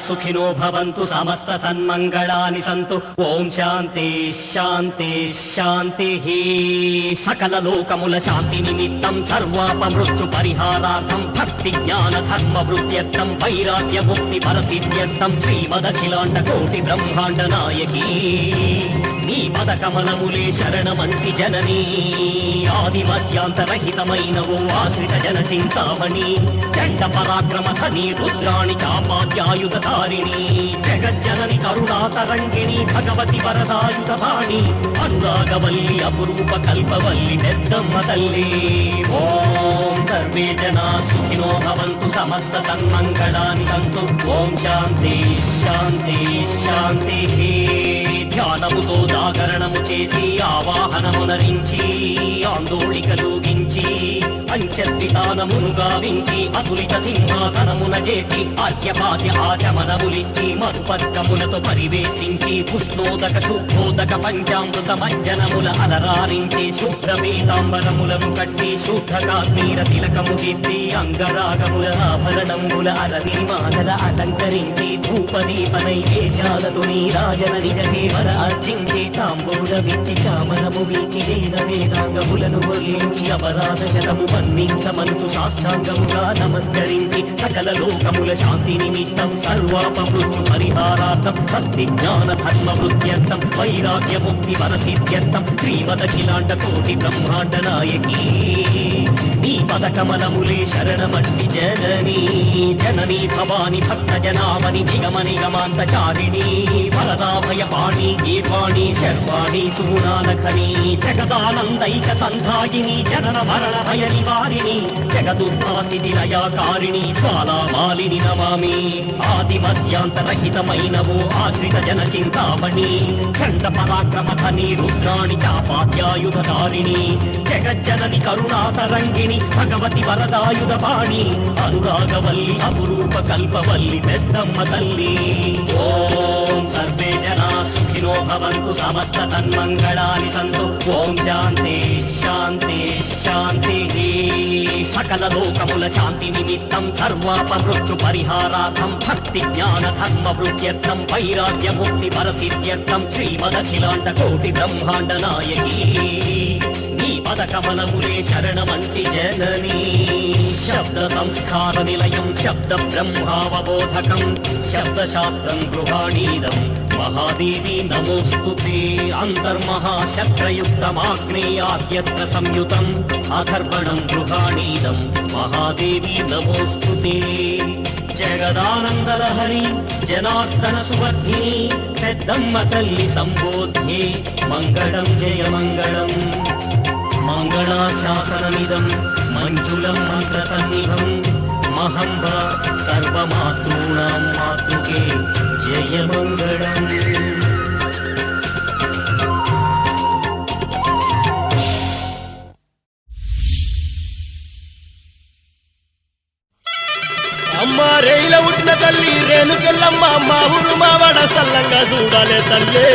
సుఖినో భవంతు సమస్త సన్మంగళాని సంతు ఓం శాంతి శాంతి శాంతి. సకల లోకముల శాంతి నిమిత్తం సర్వాపమృత్యు పరిహారార్థం భక్తి జ్ఞాన ధర్మ వృద్ధ్యర్థం వైరాగ్య ముక్తి పరసిద్ధ్యర్థం శ్రీమదఖిలాండ కోటి బ్రహ్మాండ నాయకీ నీ పదకమలములే శరణమంటి జననీ ఆది మధ్యాంతరహితమైనవో ఆశ్రిత జన చింతామణి చండ పరాక్రమ ధని రుద్రాణి చాపాద్యాయుధారిణి జగజ్జనని కరుణాతరంగిణి భగవతి వరదాయుధవాణి అనురాగవల్లి అపురూప కల్పవల్లి పెద్దమ్మ తల్లి. ఓం సర్వే జనా సుఖినో భవంతు సమస్త సన్మంగళాని సంతు ఓం శాంతి శాంతి శాంతి. ధ్యానముతో జాగరణము చేసి ఆవాహనమునరించి ఆందోళికలుగించి పంచద్వితానమును గావించి అతులిత సింహాసనమున చేర్చి ఆర్యపాద్య ఆచమనములిచ్చి మధుపర్కములతో పరివేష్టించి పుష్ణోదక శుద్ధోదక పంచామృత మజ్జనముల అలరారించి శుభ్ర పీతాంబరములను కట్టి శుద్ధ కాశ్మీర తిలకము దిద్ది అంగరాగముల ఆభరణముల అరవిమాగల అలంకరించి ధూపదీప నైవేద్యాలతో నీరాజన నిజ సేవర అర్చించి తాంబూల విచ్చి చామరము వీచి వేద వేదాంగములను వల్లించి అపరాధ శతము మన్నించమనుచు సాష్టాంగముగా నమస్కరించి సకల లోకముల శాంతి నిమిత్తం సర్వాపమృత్యు పరిహారార్థం భక్తి జ్ఞాన ధర్మ వృద్ధ్యర్థం వైరాగ్య ముక్తి పరసిద్ధ్యర్థం శ్రీమదఖిలాండ కోటి బ్రహ్మాండ నాయకీ నీ పదకమలములే శరణమట్టి జననీ జననీ భవాని భక్త జనామని నిగమ నిగమాంతచారిణి వరదాభయ పాణి దీర్వాణి శర్వాణి సుగుణానఖని జగదానందైక సంధాయిని జనన మరణ భయ నివారిణి జగదుద్ధాస్థితి లయాకారిణి జ్వాలామాలిని నమామి ఆది మధ్యాంతరహితమైనవో ఆశ్రిత జన చింతామణి చండ పరాక్రమ ధని రుద్రాణి చాపాద్యాయుధారిణి జగజ్జనని కరుణాతరంగిణి భగవతి వరదాయుధపాణి అనురాగవల్లి అపురూప కల్పవల్లి పెద్దమ్మ తల్లి. ఓం సర్వే జనా సుఖినో భవంతు సమస్త సన్మంగళాని సంతు ఓం శాంతి శాంతి శాంతి. సకల లోకముల శాంతి నిమిత్తం సర్వాపమృత్యు పరిహారార్థం భక్తి జ్ఞాన ధర్మ వృద్ధ్యర్థం వైరాగ్య ముక్తి పరసిద్ధ్యర్థం శ్రీమదఖిలాండ కోటి బ్రహ్మాండ నాయకీ నీ పదకమలములే శరణమంటి జననీ శబ్ద సంస్కార నిలయం శబ్ద బ్రహ్మావబోధకం శబ్దశాస్త్రం గృహాణీదం మహాదేవి నమోస్తుతే అంతర్మహాశస్త్రయుక్తమాగ్నేయాద్యస్త్ర సంయుతం అథర్వణం గృహాణీదం మహాదేవి నమోస్తుతే. జగదానందలహరి జనార్దన సువర్ధిని పెద్దమ్మ తల్లి సంబోధ్యే మంగళం జయ మంగళం మంగళాశాసనమిదం మంజులం మంత్రసన్నిభం మహంబ సర్వమాతॄణాం మాతృకే జయ మంగళం. అమ్మ రేయిల పుట్టిన తల్లి రేణుకెళ్ళమ్మ మా ఊరు మావాడ సల్లంగా చూడాలే తల్లే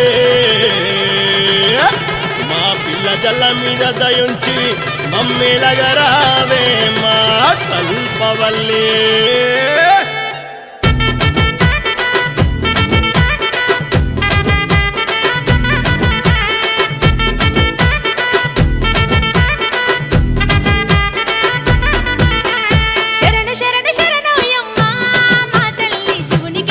మా పిల్ల జల్ల మీద దయుంచి మమ్మీలగరావే మా కల్పవల్లే. శరణు శరణు శరణోయమ్మ మా తల్లి శివునికి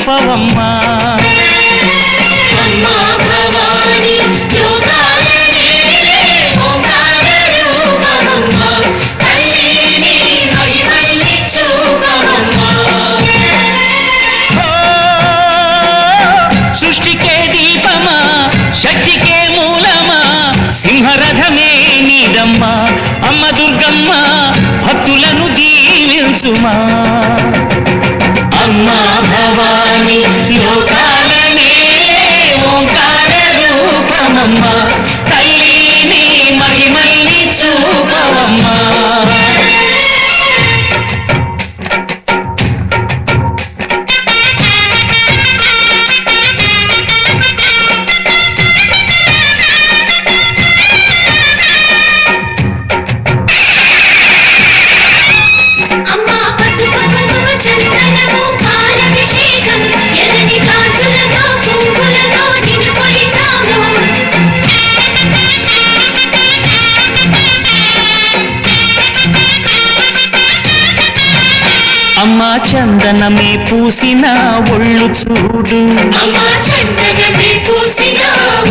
చూపవమ్మా. అమ్మా భవాని లోకాల నేలే ఓంకార రూపమమ్మా, తల్లిని మహిమల్ని చూపవమ్మా. సృష్టికే దీపమా, శక్తికే మూలమా, సింహరథమే నీదమ్మా. అమ్మ దుర్గమ్మ భక్తులను దీవించుమా. అమ్మా భవాని లోకాల నేలే ఓంకార రూపమమ్మా, తల్లిని మహిమల్ని చూపవమ్మా. అమ్మా పసుపు కుంకుమ చందనము పాలభిషేకం, ఎర్రని గాజులతో పువ్వులతో నిన్ను కొలిచాము. అమ్మా చందనమే పూసిన ఒళ్ళు చూడు, అమ్మా చందనమే పూసిన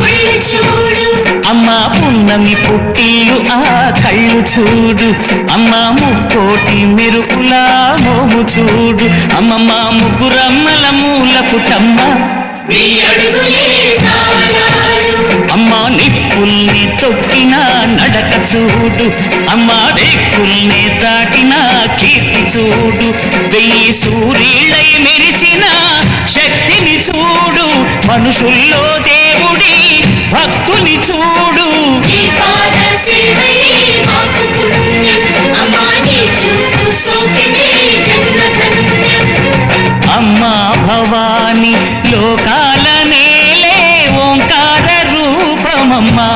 ఒళ్ళు చూడు. అమ్మా పున్నమి పుట్టిల్లు ఆ కళ్ళు చూడు. అమ్మా ముక్కోటి మెరుపులా మోము చూడు. అమ్మమ్మ ముగ్గురమ్మల మూల పుట్టమ్మ, నీ అడుగులే తాళాలు. అమ్మా నిప్పుల్ని తొక్కిన నడక చూడు. అమ్మా రేకుల్ని దాటిన కీర్తి చూడు. 1000 సూర్యులై మెరిసిన శక్తిని చూడు. మనుషుల్లో దేవుడి భక్తుని చూడు. నీ పాద సేవయే మాకు పుణ్యం, అమ్మా నీ చూపు సోకినే జన్మ ధన్యం. అమ్మా భవాని లోకాల నేలే ఓంకార రూపమమ్మా,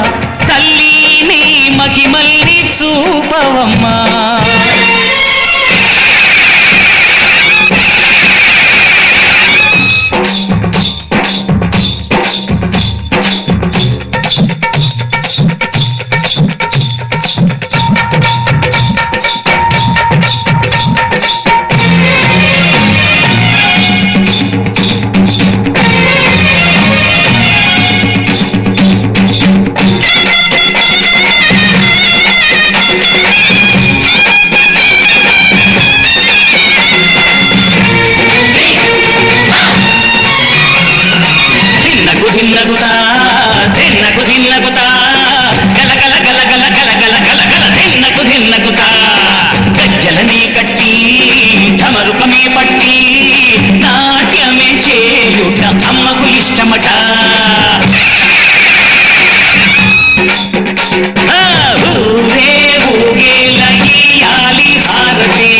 తల్లిని మహిమల్ని చూపవమ్మా. ధిన్నగుతా ధిన్నగు ధిన్నగుతా గల గల గల గల గల గల గల గల ధిన్నగుతా. గజ్జలనే కట్టి ఢమరుకమే పట్టి నాట్యమే చేయుట అమ్మకు ఇష్టమట. ఊరే ఊగేల ఇయ్యాలి హారతి,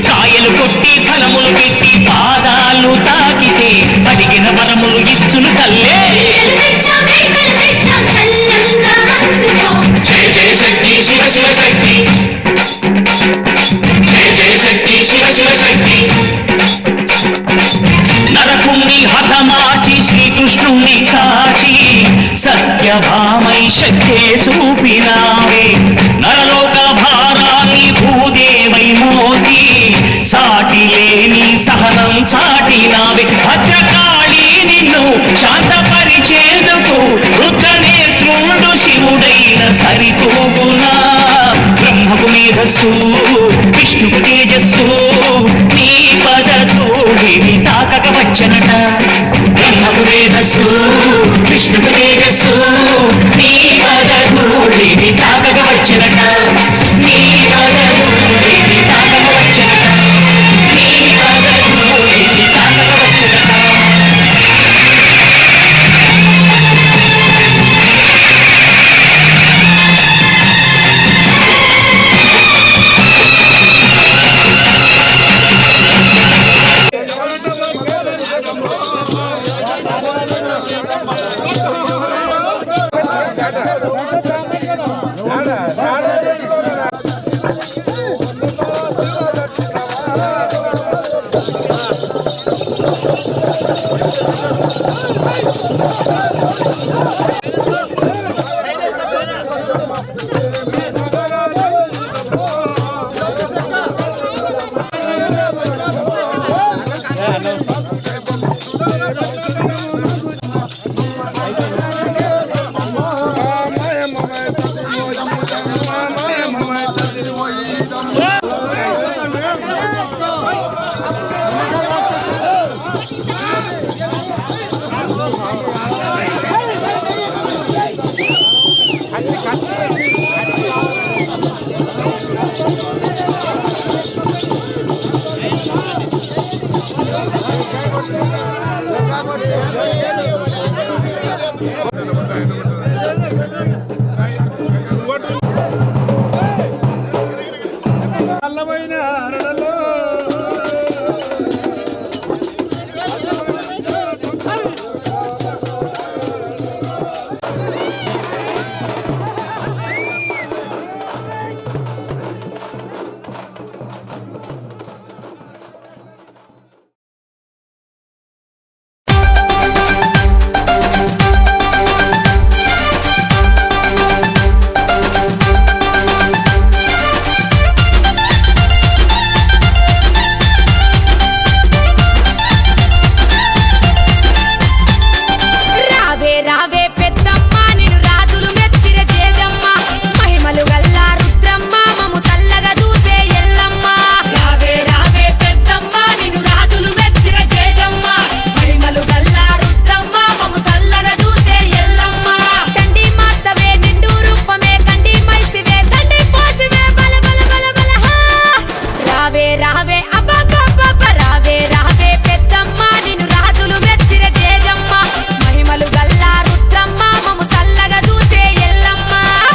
కాయలు కొట్టి ఫలములు పెట్టి పాదాలు తాకితే అడిగిన వరములు ఇచ్చును తల్లే. జయ జయ శక్తి శివ శివ శక్తి, జయ జయ శక్తి శివ శివ శక్తి. నరకుణ్ణి హతమార్చి శ్రీకృష్ణుణ్ణి కాచి సత్యభామై శక్తే చూపినావే. నరలోక భారాన్ని భూదేవై మోసి సాటి లేని సహనం చాటినావే. భద్రకాళి నిన్ను శాంతపరిచేందుకు రుద్రనేత్రుడు శివుడైన సరితూగునా. బ్రహ్మకు మేధస్సు విష్ణుకు తేజస్సు నీ పదతోడిని తాకక వచ్చనట. బ్రహ్మకు మేధస్సు విష్ణుకు తేజస్సు నీ పదతోడిని తాకక వచ్చనట. నీ పదతోడిని తాకక వచ్చనట. నీ పదతోడిని తాకక వచ్చనట. ఎవరు రావే అబ్బబ్బబ్బ రావే రావే పెద్దమ్మ నిన్ను రాజులు మెచ్చిర జేజమ్మ మహిమలు గల్లా రుద్రమ్మ మము సల్లగా చూసే ఎల్లమ్మ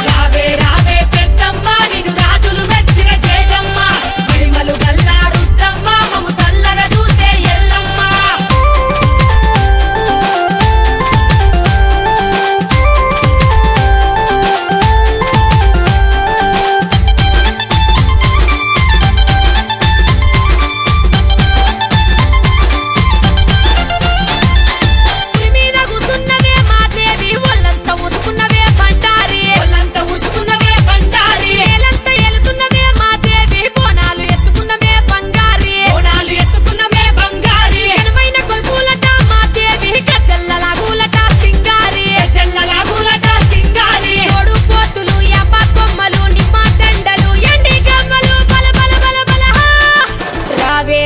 రావే రావే పెద్దమ్మ నిన్ను రాజులు మెచ్చిర జేజమ్మ మహిమలు గల్లా రుద్రమ్మ మము సల్లగా చూసే ఎల్లమ్మ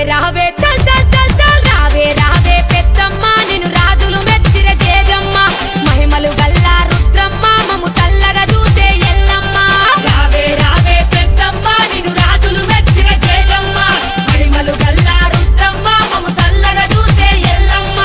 రావే చల్ చల్ చల్ చల్ రావే రావే పెద్దమ్మ నిన్ను రాజులు మెచ్చిర జేజమ్మ మహిమలు గల్లా రుద్రమ్మ మము సల్లగా చూసే ఎల్లమ్మ రావే రావే పెద్దమ్మ నిన్ను రాజులు మెచ్చిర జేజమ్మ మహిమలు గల్లా రుద్రమ్మ మము సల్లగా చూసే ఎల్లమ్మ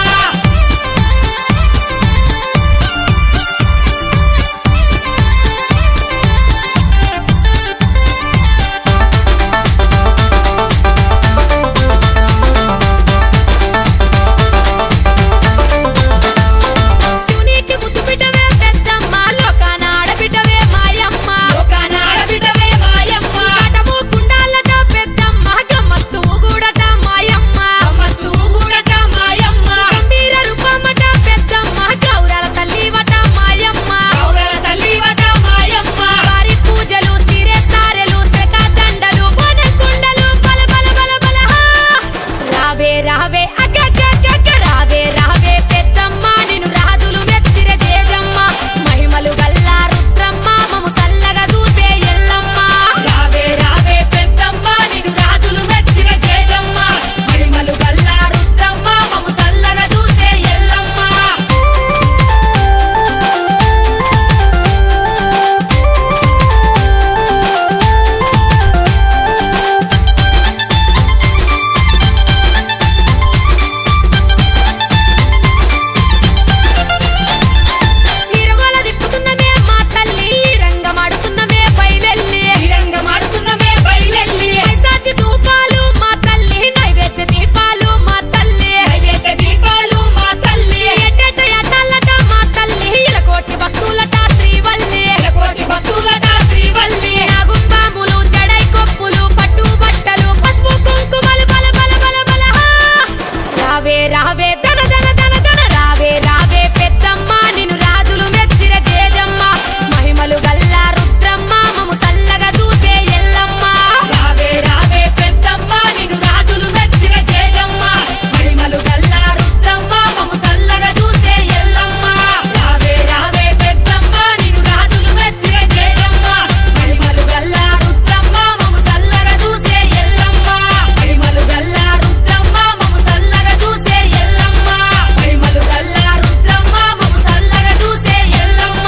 శివునికి ముద్దు బిడ్డవే పెద్దమ్మ లోకాన ఆడబిడ్డవే మాయమ్మ లోకాన ఆడబిడ్డవే మాయమ్మ కటము కుండాలట పెద్దమ్మ గమ్మత్తు గూడట మాయమ్మ గమ్మత్తు గూడట మాయమ్మ గంభీర రూపమట పెద్దమ్మ గౌరల తల్లివట మాయమ్మ గౌరల తల్లివట మాయమ్మ వారి పూజలు సిరే సారెలు శక దండలు బోన కుండలు బల బల బల బల రావే రావే అగ్గగ్గగ్గ రావే రావే పెద్దమ్మ నిన్ను రాజులు మెచ్చిర జేజమ్మ మహిమలు గల్లా రుద్రమ్మ మము సల్లగా చూసే ఎల్లమ్మ రావే రావే పెద్దమ్మ నిన్ను రాజులు మెచ్చిర జేజమ్మ మహిమలు గల్లా రుద్రమ్మ మము సల్లగా చూసే ఎల్లమ్మ ఈరగోల దిప్పుతున్నమే మా తల్లి రంగమాడుతున్నమే బయలెల్లి రంగమాడుతున్నమే బయలెల్లి పైసాచి ధూపాలు మా తల్లి నైవేద్య దీపాలు మా తల్లి నైవేద్య దీపాలు మా తల్లి ఎట్టెట ఎట్టల్లట మా తల్లి ఇలకోటి భక్తులట శ్రీవల్లి ఇలకోటి భక్తులట శ్రీవల్లి నాగుంబాములు జడై కొప్పులు పట్టు బట్టలు పసుపు కుంకుమలు బల బల బల బల రావే రావే ధన ధన ధన ధన రావే రావే పెద్దమ్మ నిన్ను రాజులు మెచ్చిర జేజమ్మ మహిమలు గల్లా రుద్రమ్మ మము సల్లగా చూసే ఎల్లమ్మ రావే రావే పెద్దమ్మ నిన్ను రాజులు మెచ్చిర జేజమ్మ మహిమలు గల్లా రుద్రమ్మ మము సల్లగా చూసే ఎల్లమ్మ రావే రావే పెద్దమ్మ నిన్ను రాజులు మెచ్చిర జేజమ్మ మహిమలు గల్లా రుద్రమ్మ మము సల్లగా చూసే ఎల్లమ్మ మహిమలు గల్లా రుద్రమ్మ మము సల్లగా చూసే ఎల్లమ్మ మహిమలు గల్లా రుద్రమ్మ మము సల్లగా చూసే ఎల్లమ్మ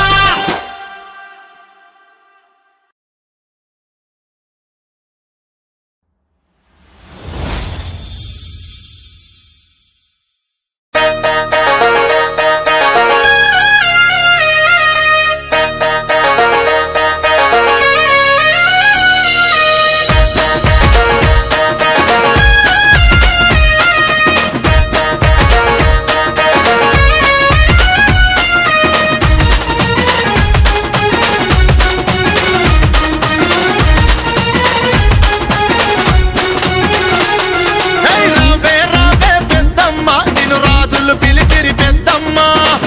హే రావే రావే పెద్దమ్మ నిన్ను రాజులు పిలిచిరి పెద్దమ్మ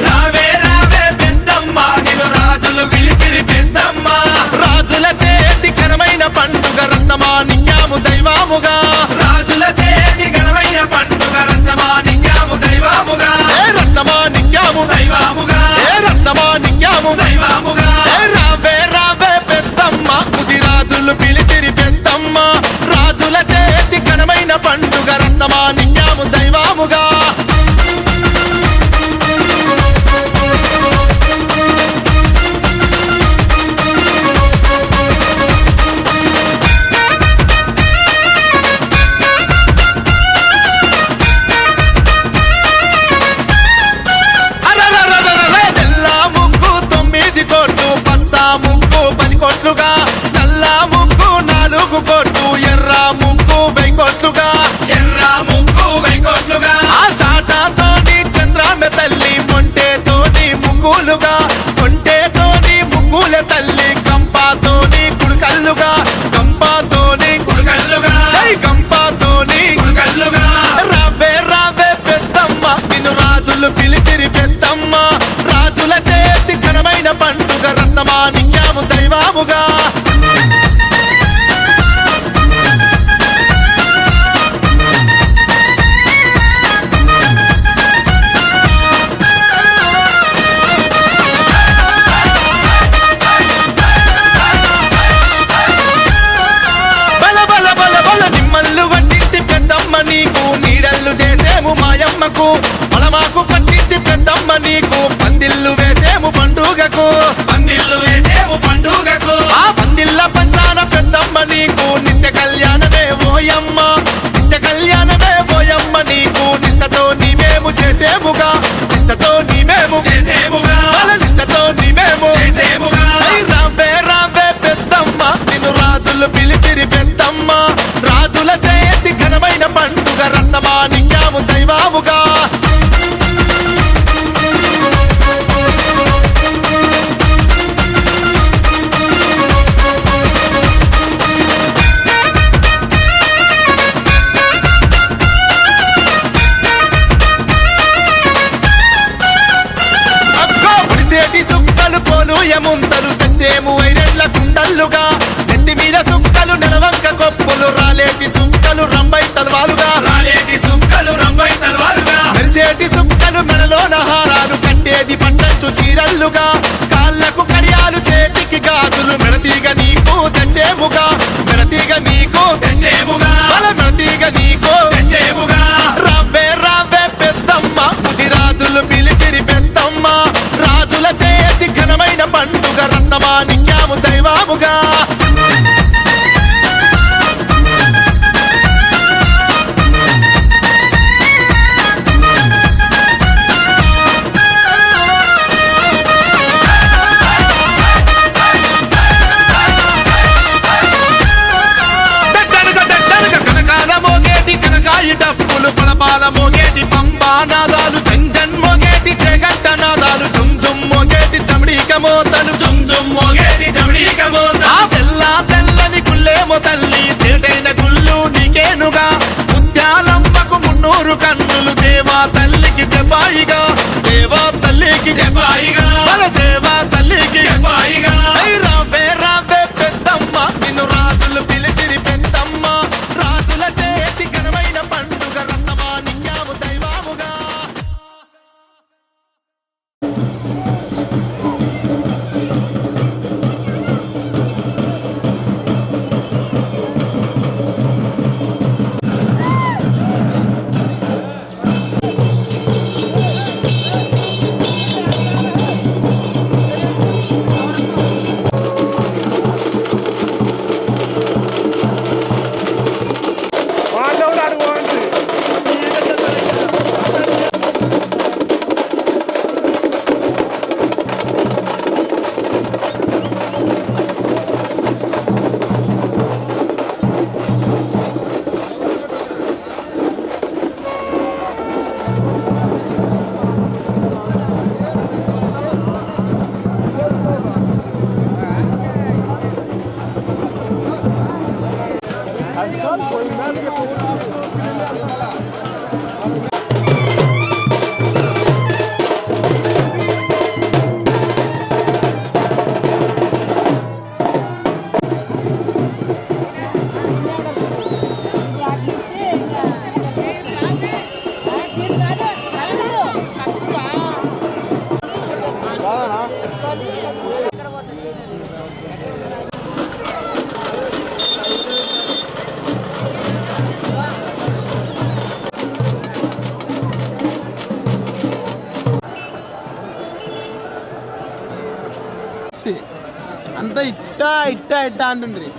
రావే రావే పెద్దమ్మ నిన్ను రాజులు పిలిచిరి పెద్దమ్మ రాజుల చేతి ఘనమైన పండుగ రత్నమానిన్యాము దైవాముగా రాజుల చేతి ఘనమైన పండుగ రత్నమానిన్యాము దైవాముగా ఏ రత్నమానిన్యాము దైవాముగా ఏ రత్నమానిన్యాము దైవాముగా రావే రావే పెద్దమ్మ ముది రాజులు పిలిచిరి పెద్దమ్మ రాజుల చేతి ఘనమైన పండుగ రత్నమానిన్యాము దైవాముగా దైవాముగా. సుక్కలు పోలు యముంతలు తెచ్చేము ఐరెండ్ల కుండల్లుగా. నెత్తి మీద సుక్కలు నెలవంక కొప్పులు రాలేటి సుక్కలు రంబై తలవాలుగా. మెరిసేటి సుక్కలు మెడలోన హారాలు కట్టేది పండంచు చీరల్లుగా. కాళ్ళకు కడియాలు చేతికి గాజులు మెడతీగ నీకు తెచ్చేముగా. మెడతీగ నీకు తెచ్చేముగా. మెడతీగ నీకు తెచ్చేముగా. రావే రావే పెద్దమ్మ ముదిరాజులు పిలిచిరి పెద్దమ్మ. రాజుల చేతి ఘనమైన పండుగ రన్నమా నింగాము దైవాముగా. కనకాల మోగేటి కనకాయి డప్పులు పలపాల మోగేటి పంబానాదాలు జంజన్ మోగేటి జగంట నాదాలు జుమ్ జుమ్ మోగేటి చమడీక మోతలు ఆ తెల్ల తెల్లని గుళ్ళేమో తల్లి తేటైన గుళ్ళు నీకేనుగా. ముత్యాలమ్మకు 300 కన్నులు దేవా తల్లికి డెబాయిగా. దేవా తల్లికి డెబాయిగా. దేవా తల్లికి డెబాయిగా. రావే రావే పెద్దమ్మ నిన్ను రాజులు పిలిచిరి పెద్దమ్మ. రాజుల చేతి ఘనమైన పండుగ రన్నమా నింగాము దైవాముగా. అంత ఇట్ట ఇట్ట ఇట్ట అంటుండ్రి.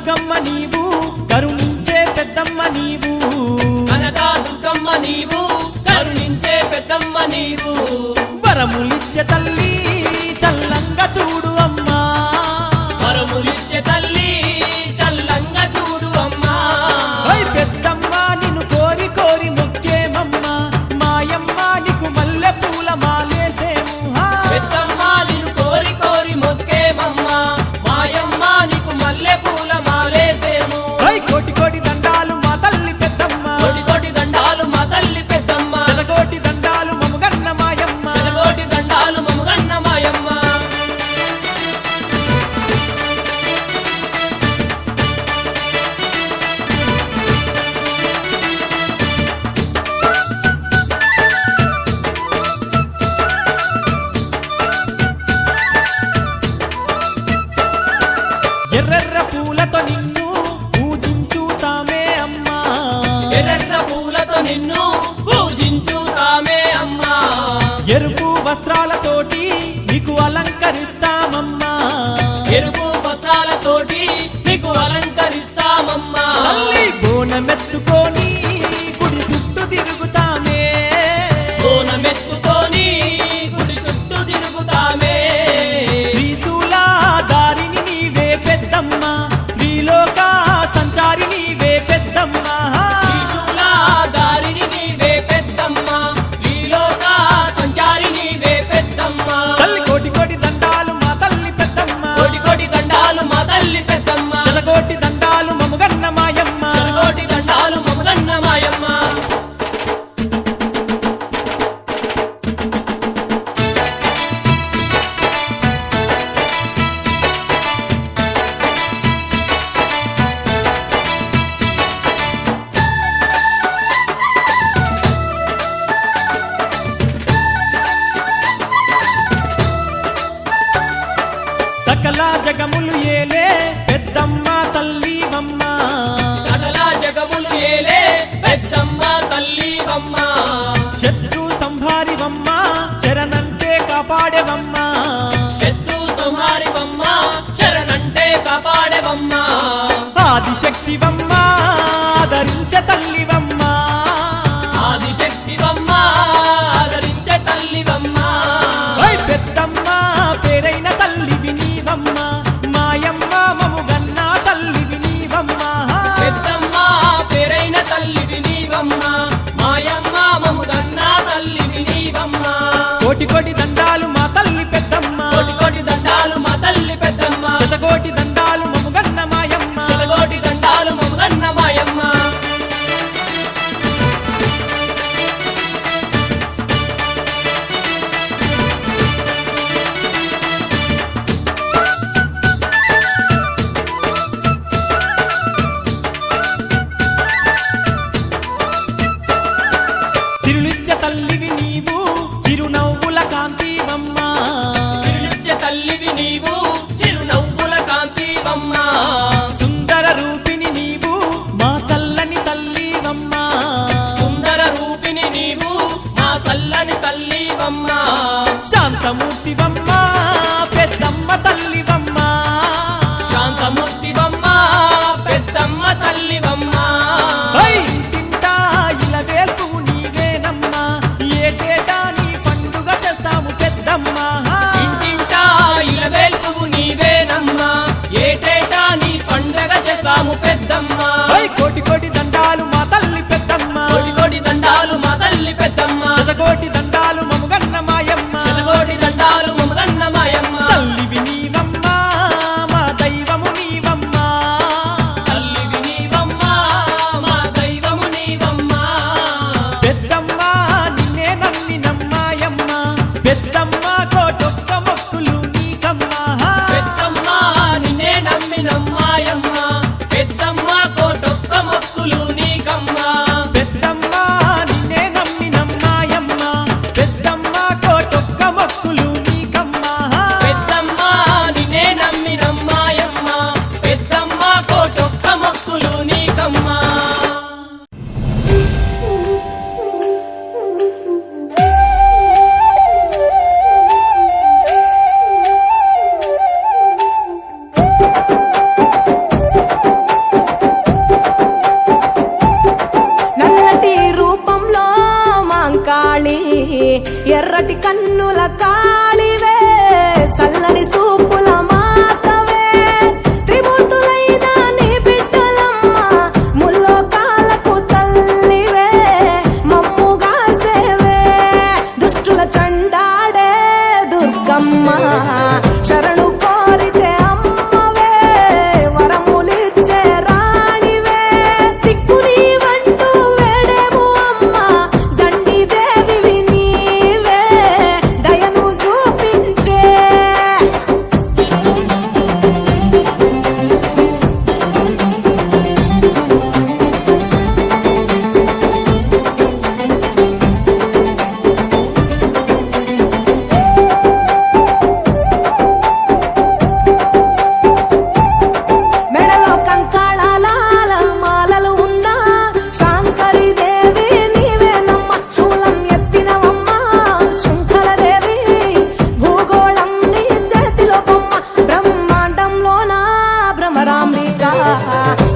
దుర్గమ్మ నీవు కరుణించే పెద్దమ్మ నీవు కనక దుర్గమ్మ నీవు కరుణించే పెద్దమ్మ నీవు వరములిచ్చే తల్లి చల్లంగా చూడు అమ్మా వరములిచ్చే తల్లి చల్లంగా చూడు అమ్మా ఓయ్ పెద్దమ్మ నిన్ను కోరి కోరి మొక్కేమమ్మ మాయమ్మ నీకు మల్లె పూల మాలేసేము పెద్దమ్మ నిన్ను కోరి కోరి మొక్కేమమ్మా మాయమ్మ నీకు మల్లె పూల మాలేసేము ఓయ్ కోటి కోటి దండాలు మా తల్లి పెద్దమ్మ కోటి కోటి దండాలు మా తల్లి పెద్దమ్మ శతకోటి దండాలు మముగన్న మాయమ్మ శతకోటి దండాలు మముగన్న మాయమ్మ ఎర్రెర్ర పూలతో నిన్ను పూజించుతామే అమ్మా ఎర్ర పూలతో నిన్ను పూజించుతామే అమ్మా ఎరుపు వస్త్రాలతోటి నీకు అలంకరిస్తామమ్మా ఎరుపు వస్త్రాలతోటి నీకు అలంకరిస్తామమ్మా తల్లి బోనమెత్తుకొని గుడి చుట్టూ తిరుగుతామే బోనమెత్తుకొని గుడి చుట్టూ తిరుగుతామే త్రిశూల దారిని నీవే పెద్దమ్మ త్రిలోక సంచారి నీవే పెద్దమ్మ త్రిశూల దారిని నీవే పెద్దమ్మ త్రిలోక సంచారి నీవే పెద్దమ్మ తల్లి కోటి కోటి దండాలు మా తల్లి పెద్దమ్మ కోటి కోటి దండాలు మా తల్లి పెద్దమ్మ శతకోటి దండాలు మముగన్న మాయమ్మ శతకోటి దండాలు మమగన్న మాయమ్మ సకల జగములు ఏలే పెద్దమ్మ తల్లివమ్మ సకల జగములు ఏలే పెద్దమ్మ తల్లివమ్మ శత్రు సంహారివమ్మ శరణంటే కాపాడేవమ్మ శత్రు సంహారివమ్మ శరణంటే కాపాడేవమ్మ ఆదిశక్తివమ్మ ఆదరించే తల్లివమ్మ ఆదిశక్తివమ్మ ఆదరించే తల్లివమ్మ ఓయ్ పెద్దమ్మ పేరైన తల్లివి నీవమ్మ మాయమ్మ మముగన్న తల్లివి నీవమ్మ పెద్దమ్మ పేరైన తల్లివి నీవమ్మ మాయమ్మ మముగన్న తల్లివి నీవమ్మ కోటి కోటి దండాలు మా తల్లి పెద్దమ్మ కోటి కోటి దండాలు మా తల్లి పెద్దమ్మ శతకోటి దండాలు మముగన్న మాయమ్మ శతకోటి దండాలు మముగన్న మాయమ్మ తిరులిచ్చ తల్లివి నీవు చిరునవ్వుల కాంతివమ్మ తిరులిచ్చే తల్లివి నీవు చిరునవ్వుల కాంతివమ్మ సుందర రూపిణి నీవు మా చల్లని తల్లివమ్మ సుందర రూపిణి నీవు మా చల్లని తల్లివమ్మ శాంతమూర్తివమ్మ పెద్దమ్మ తల్లివమ్మ శాంతమూర్తివమ్మ పెద్దమ్మ తల్లివమ్మ ఓయ్ ఇంటింటా ఇలవేల్పు నీవేనమ్మ ఏటేటా నీ పండుగ చేస్తాము పెద్దమ్మ ఇంటింటా ఇలవేల్పువు నీవేనమ్మా ఏటేటా నీ పండగ చేసాము పెద్దమ్మ ఓయ్ కోటి కోటి దండాలు మా తల్లి పెద్దమ్మ కోటి కోటి దండాలు మా తల్లి పెద్దమ్మ శతకోటి దండాలు మముగన్న మాయమ్మ శతకోటి దండాలు మమగన్న మాయమ్మ తల్లివి నీవమ్మ మా దైవము నీవమ్మ తల్లివి నీవమ్మ మా దైవము నీవమ్మ పెద్దమ్మ నిన్నే నమ్మినమ్మాయమ్మ పెద్దమ్మ కోటొక్క మొక్కులు నీకమ్మ పెద్దమ్మ నిన్నే నమ్మినమ్మాయమ్మ పెద్దమ్మ కోటొక్క మొక్కులు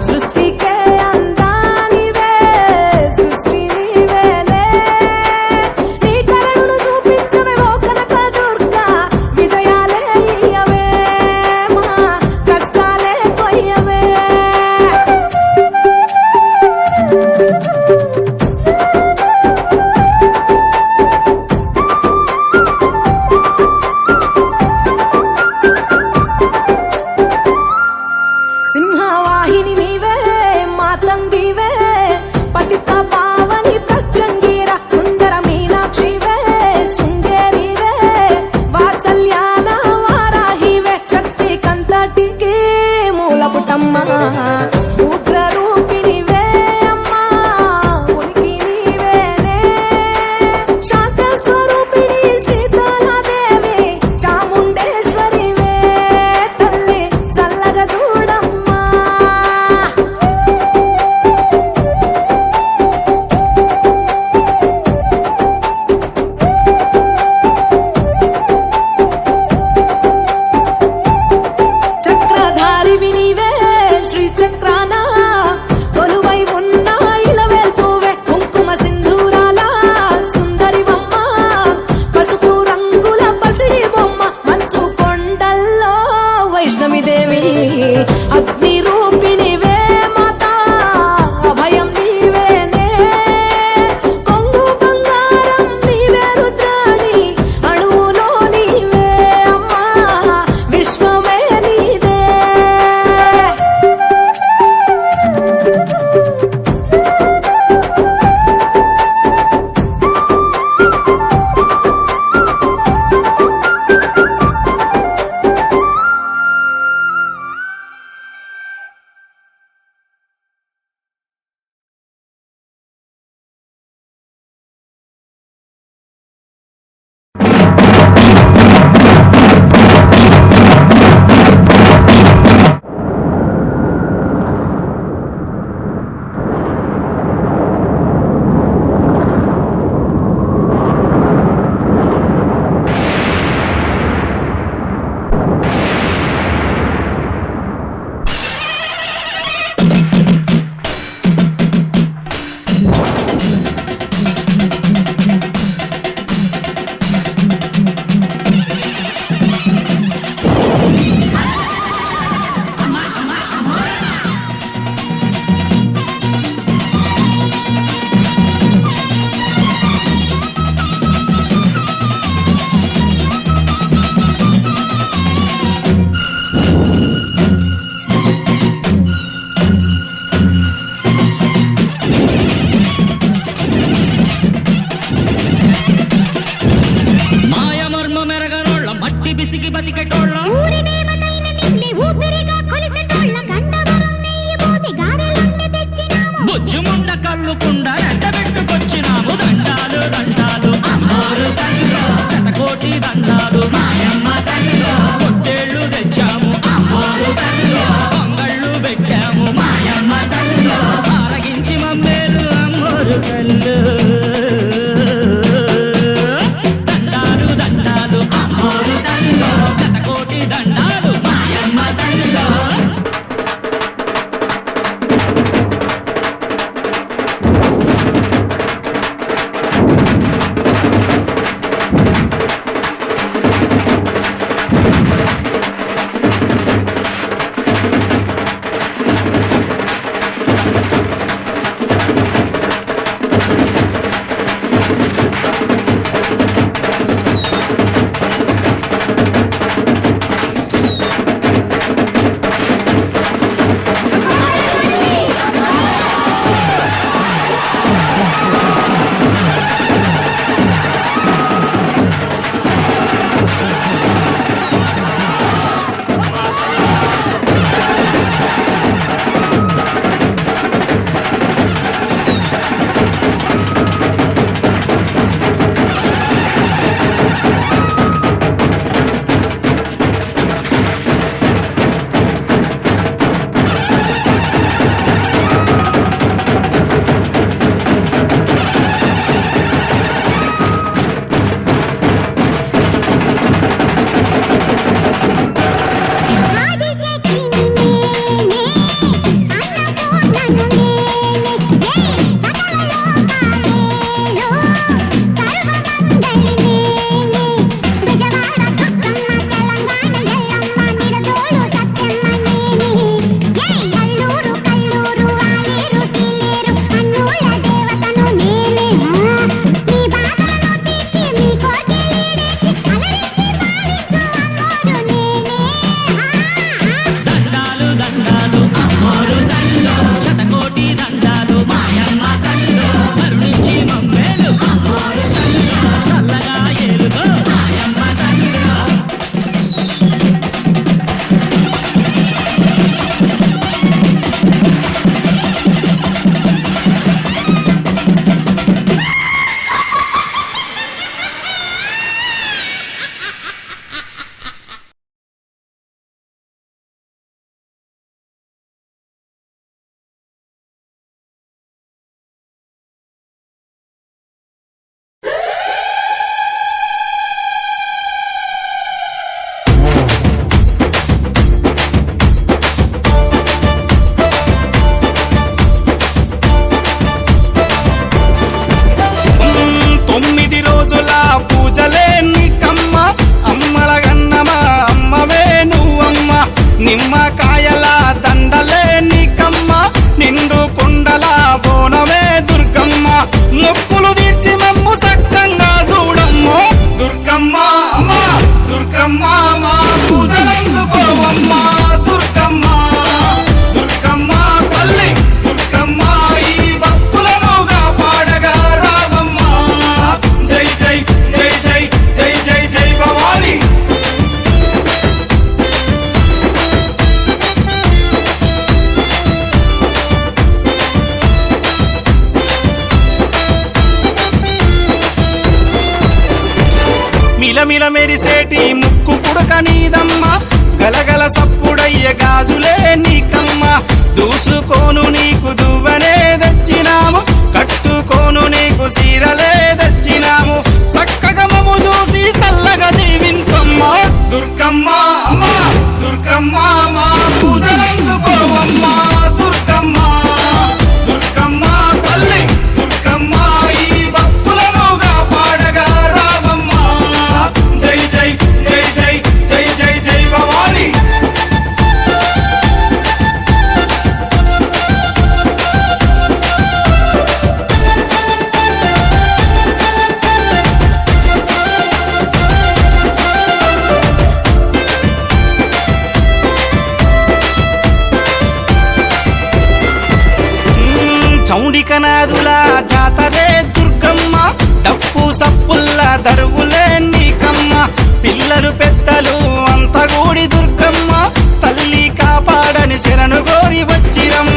సృష్టికే అందానివే సృష్టి నీవేలే నీ కరుణను చూపించవే ఓ కనక దుర్గా విజయాలే ఇయ్యవే మా కష్టాలే కొయ్యవే సింహవాహిని నీవే మాతంగివే పతిత పావని ప్రత్యంగిర సుందర మీనాక్షివే శృంగేరివే వాత్సల్యాన వారాహివే శక్తి కంతటికి మూలపుటమ్మ ఉగ్ర రూపిణివే అమ్మా ఉనికి నీవేనే శాంత స్వరూపిణి సీతాదేవి చాముండేశ్వరివే తల్లి చల్లగా చూడమ్మా చక్రధారివి నీవే శ్రీ చక్రాన కొలువై ఉన్న ఇలవేల్పువే కుంకుమ సింధూరాల సుందరివమ్మ పసుపు రంగుల పసిడి బొమ్మ మంచు కొండల్లో వైష్ణవి దేవి అగ్ని రూపిణివే మాత అభయం నీవేనే కొంగు బంగారం నీవే రుద్రాణి అణువులో నీవే అమ్మా విశ్వమే నీదే మాయమర్మ మెరగనోళ్ళ మట్టి బిసిగి బతికెటోళ్ళ బుజ్జుముండ కళ్ళుకుండ ఎండబెట్టుకొచ్చినాము దండాలు దండాలు అమ్మోరు తల్లిలో శతకోటి దండాలు మాయమ్మ తల్లిలో పొట్టేళ్ళు తెచ్చాము అమ్మోరు తల్లిలో పొంగళ్ళు పెట్టాము మాయమ్మ తల్లిలో ఆరగించి మమ్మేలు అమ్మోరు కళ్ళు దండాలు దండాలు అమ్మోరు తల్లిలో శతకోటి దండాలు మాయమ్మ తల్లిలో మిలమిల మెరిసేటి ముక్కు పుడక నీదమ్మ గలగల సప్పుడయ్య గాజులే నీకమ్మ దూసుకోను నీకు దువ్వనే తెచ్చినాము కట్టుకోను నీకు సీరలే తెచ్చినాము చక్కగా మము చూసి సల్లగా దీవించమ్మ దుర్గమ్మ అమ్మా దుర్గమ్మ మా పూజలందుకోవమ్మ దుర్గమ్మ దుర్గమ్మ తల్లి దుర్గమ్మ ఈ భక్తులనుగా పాడగా రావమ్మ జై జై జై జై జై జై జై భవాని చౌడికనాదుల జాతరే దుర్గమ్మ డప్పు సప్పుల్ల దరువులే నీకమ్మ పిల్లలు పెద్దలు అంత గూడి దుర్గమ్మ తల్లి కాపాడని శరణు గోరి వచ్చిరమ్మ